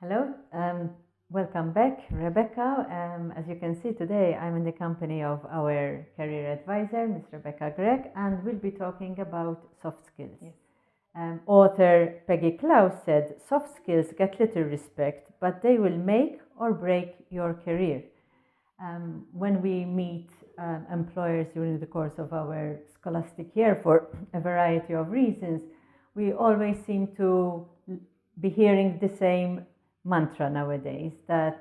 Hello, welcome back, Rebecca. As you can see today, I'm in the company of our career advisor, Ms. Rebecca Grech, and we'll be talking about soft skills. Yes. Author Peggy Klaus said, "Soft skills get little respect, but they will make or break your career." When we meet employers during the course of our scholastic year for a variety of reasons, we always seem to be hearing the same mantra nowadays, that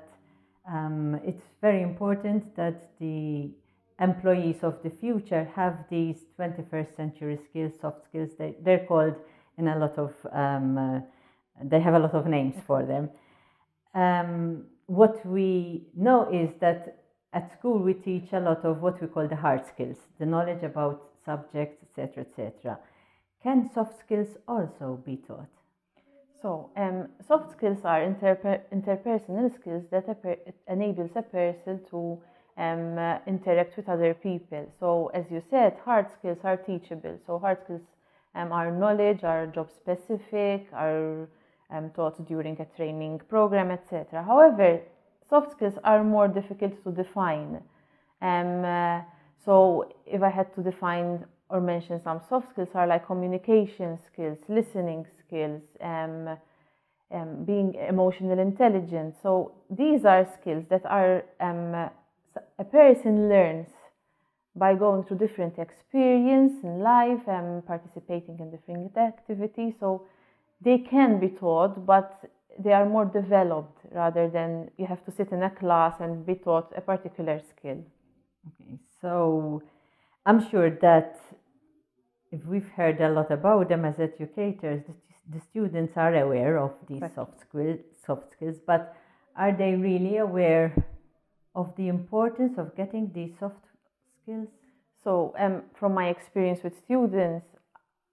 it's very important that the employees of the future have these 21st century skills, soft skills. They're called in a lot of, they have a lot of names for them. What we know is that at school we teach a lot of what we call the hard skills, the knowledge about subjects, etc., etc. Can soft skills also be taught? So, soft skills are interpersonal skills that enables a person to interact with other people. So, as you said, hard skills are teachable. So, hard skills are knowledge, are job specific, are taught during a training program, etc. However, soft skills are more difficult to define. So, if I had to define or mention some soft skills, are like communication skills, listening skills, being emotional intelligent. So these are skills that are a person learns by going through different experience in life and participating in different activities. So they can be taught, but they are more developed rather than you have to sit in a class and be taught a particular skill. Okay, so I'm sure that if we've heard a lot about them as educators, the students are aware of these soft skills, but are they really aware of the importance of getting these soft skills? So from my experience with students,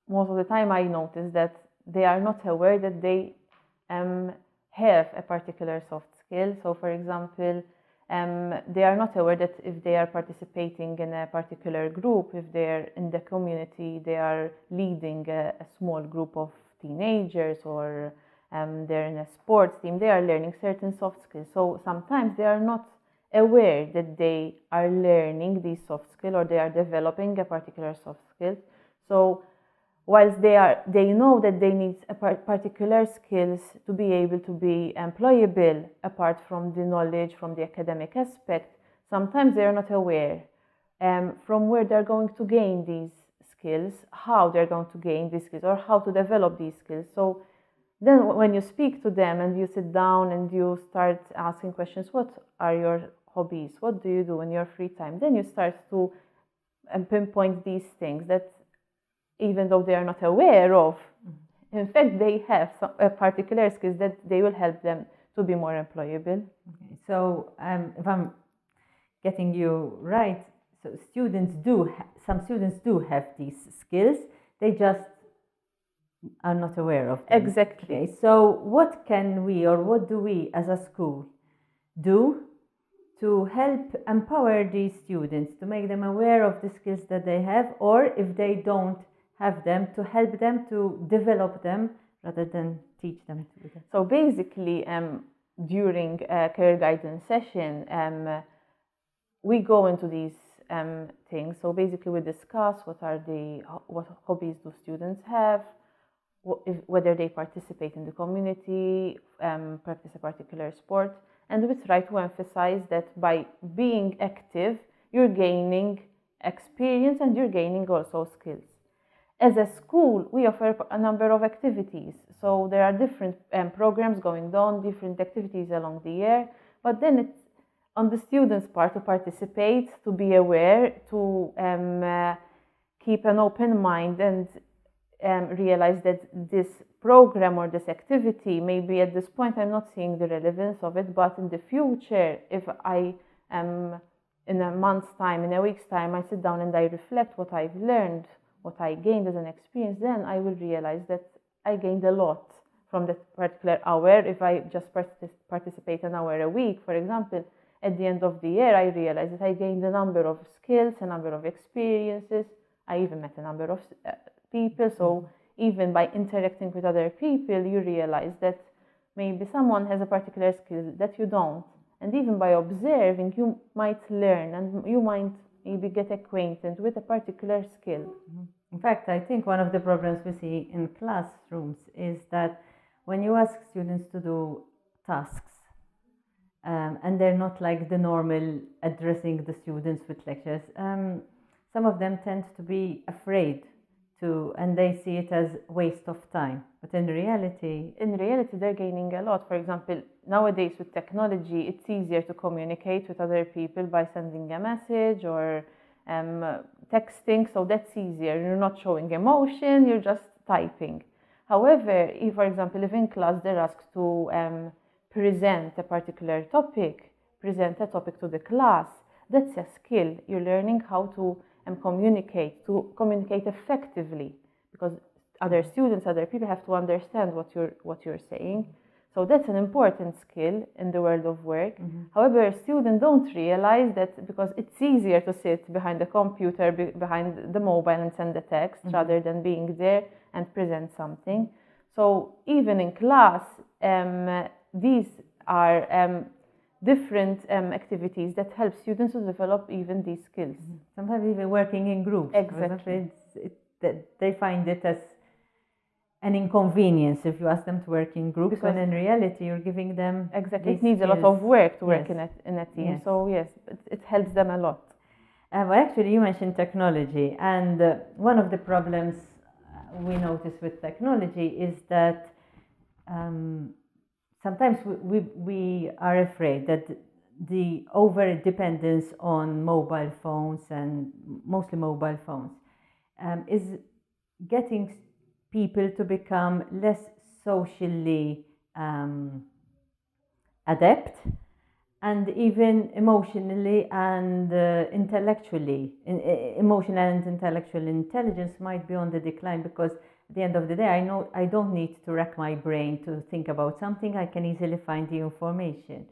most of the time I notice that they are not aware that they have a particular soft skill. So for example, they are not aware that if they are participating in a particular group, if they're in the community, they are leading a small group of teenagers, or they're in a sports team, they are learning certain soft skills. So sometimes they are not aware that they are learning these soft skills or they are developing a particular soft skill. So whilst they know that they need a particular skills to be able to be employable apart from the knowledge, from the academic aspect, sometimes they are not aware from where they're going to gain these skills, how they're going to gain these skills, or how to develop these skills. So then when you speak to them and you sit down and you start asking questions, what are your hobbies? What do you do in your free time? Then you start to pinpoint these things that even though they are not aware of, in fact, they have a particular skills that they will help them to be more employable. Okay. So if I'm getting you right, so some students do have these skills, they just are not aware of them. Exactly. Okay. So what can we, or what do we as a school do to help empower these students, to make them aware of the skills that they have, or if they don't have them, to help them to develop them rather than teach them to do that? So basically, during a career guidance session, we go into these things. So basically we discuss what hobbies do students have, whether they participate in the community, practice a particular sport, and we try to emphasize that by being active, you're gaining experience and you're gaining also skills. As a school, we offer a number of activities. So there are different programs going on, different activities along the year, but then it's on the students' part to participate, to be aware, to keep an open mind and realize that this program or this activity, maybe at this point I'm not seeing the relevance of it, but in the future, if I am in a month's time, in a week's time, I sit down and I reflect what I've learned, what I gained as an experience, then I will realize that I gained a lot from that particular hour. If I just participate an hour a week, for example, at the end of the year, I realized that I gained a number of skills, a number of experiences. I even met a number of people. So even by interacting with other people, you realize that Maybe someone has a particular skill that you don't. And even by observing, you might learn and you might maybe get acquainted with a particular skill. In fact, I think one of the problems we see in classrooms is that when you ask students to do tasks, and they're not like the normal addressing the students with lectures, some of them tend to be afraid to, and they see it as waste of time. But in reality, they're gaining a lot. For example, nowadays with technology, it's easier to communicate with other people by sending a message or texting, so that's easier. You're not showing emotion, you're just typing. However, if, for example, if in class they're asked to present a particular topic, present a topic to the class, that's a skill. You're learning how to communicate effectively, because other students, other people have to understand what you're saying. So that's an important skill in the world of work. However, students don't realize that, because it's easier to sit behind the computer, behind the mobile and send the text rather than being there and present something. So even in class, these are different activities that help students to develop even these skills. Sometimes even working in groups. Exactly. They find it as an inconvenience if you ask them to work in groups, Because when in reality you're giving them exactly, these it needs a lot of work to work in a team. Yes. So yes, it helps them a lot. Well, actually, you mentioned technology, and one of the problems we notice with technology is that sometimes we are afraid that the over dependence on mobile phones, and mostly mobile phones, is getting people to become less socially adept, and even emotionally and intellectually. Emotional and intellectual intelligence might be on the decline, because at the end of the day, I know I don't need to rack my brain to think about something. I can easily find the information.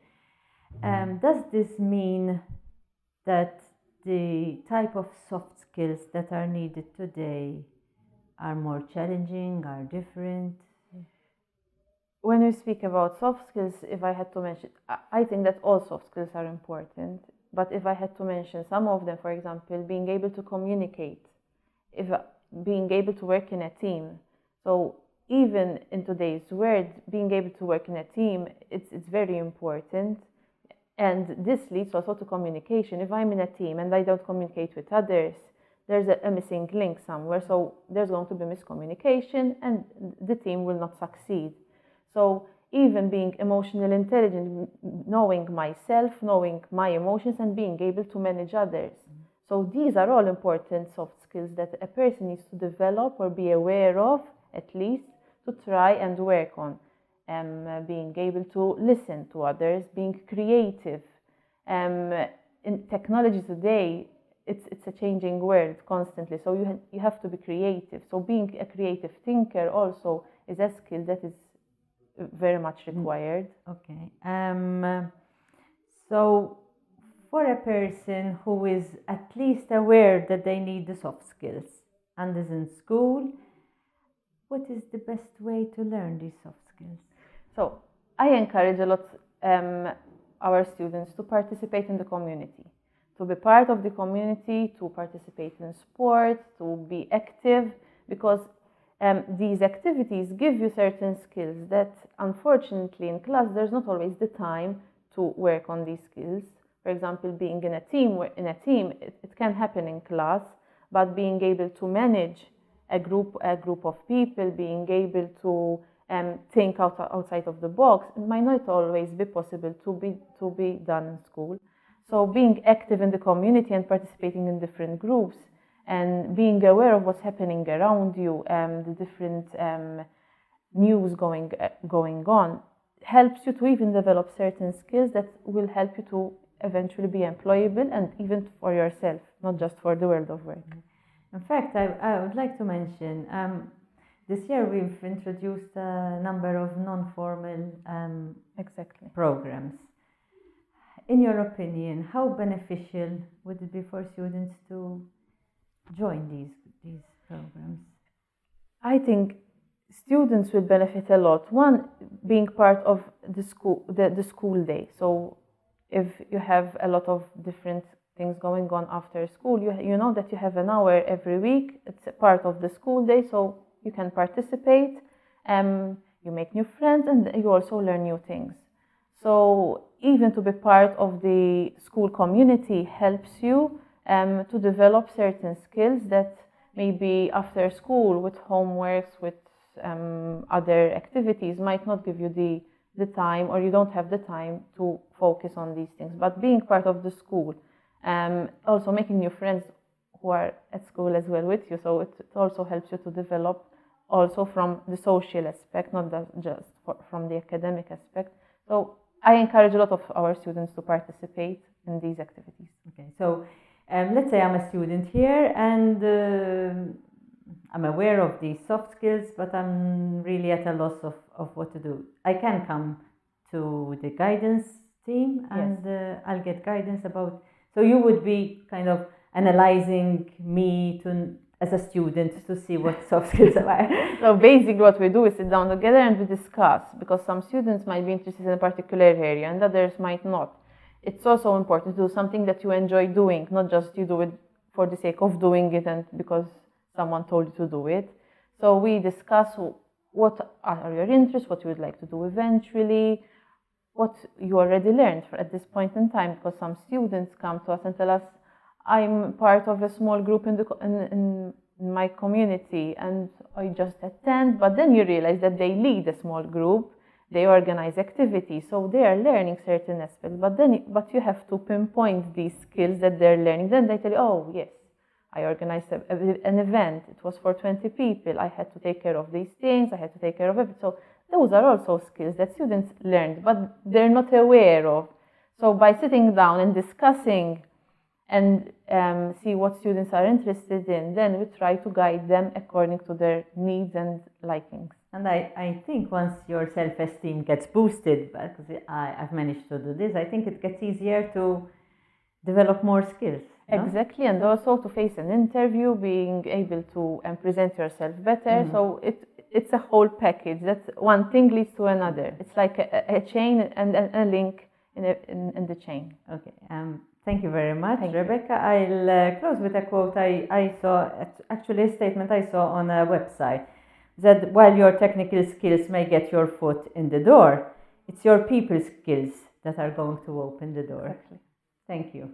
Does this mean that the type of soft skills that are needed today are more challenging, are different? When we speak about soft skills, if I had to mention, I think that all soft skills are important. But if I had to mention some of them, for example, being able to communicate, being able to work in a team. So even in today's world, being able to work in a team, it's very important. And this leads also to communication. If I'm in a team and I don't communicate with others, there's a missing link somewhere. So there's going to be miscommunication and the team will not succeed. So even being emotionally intelligent, knowing myself, knowing my emotions, and being able to manage others. So these are all important soft skills that a person needs to develop or be aware of, at least, to try and work on. Being able to listen to others, being creative. In technology today, it's a changing world constantly, so you have to be creative. So being a creative thinker also is a skill that is very much required. Okay. So for a person who is at least aware that they need the soft skills and is in school, what is the best way to learn these soft skills? So I encourage a lot our students to participate in the community, to be part of the community, to participate in sport, to be active, because these activities give you certain skills that, unfortunately, in class there's not always the time to work on these skills. For example, being in a team, it can happen in class, but being able to manage a group of people, being able to think outside of the box, it might not always be possible to be done in school. So being active in the community and participating in different groups and being aware of what's happening around you, the different news going on, helps you to even develop certain skills that will help you to eventually be employable, and even for yourself, not just for the world of work. In fact, I would like to mention, this year we've introduced a number of non-formal programs. In your opinion, how beneficial would it be for students to join these programs? I think students will benefit a lot. One, being part of the school day. So if you have a lot of different things going on after school, you know that you have an hour every week. It's a part of the school day, so you can participate. You make new friends, and you also learn new things. So even to be part of the school community helps you to develop certain skills that maybe after school, with homeworks, with other activities, might not give you the time, or you don't have the time to focus on these things. But being part of the school, also making new friends who are at school as well with you, so it also helps you to develop also from the social aspect, not just from the academic aspect. So I encourage a lot of our students to participate in these activities. Okay, so let's say I'm a student here, and I'm aware of these soft skills, but I'm really at a loss of what to do. I can come to the guidance team, and Yes. I'll get guidance about. So you would be kind of analyzing me as a student to see what soft skills am I. So basically what we do is sit down together and we discuss, because some students might be interested in a particular area and others might not. It's also important to do something that you enjoy doing, not just you do it for the sake of doing it and because someone told you to do it. So we discuss what are your interests, what you would like to do eventually, what you already learned at this point in time, because some students come to us and tell us, I'm part of a small group in my community and I just attend, but then you realize that they lead a small group, they organize activities, so they are learning certain aspects, but you have to pinpoint these skills that they're learning. Then they tell you, oh yes, I organized an event, it was for 20 people, I had to take care of these things, I had to take care of it. So those are also skills that students learned, but they're not aware of. So by sitting down and discussing and see what students are interested in, then we try to guide them according to their needs and likings. And I think once your self-esteem gets boosted, because I've managed to do this, I think it gets easier to develop more skills. No? Exactly, and also to face an interview, being able to present yourself better. Mm-hmm. So it's a whole package. That's one thing leads to another. It's like a chain and a link in the chain. Okay. Thank you very much, Rebecca. I'll close with a quote I saw, actually a statement I saw on a website, that while your technical skills may get your foot in the door, it's your people skills that are going to open the door. Exactly. Thank you.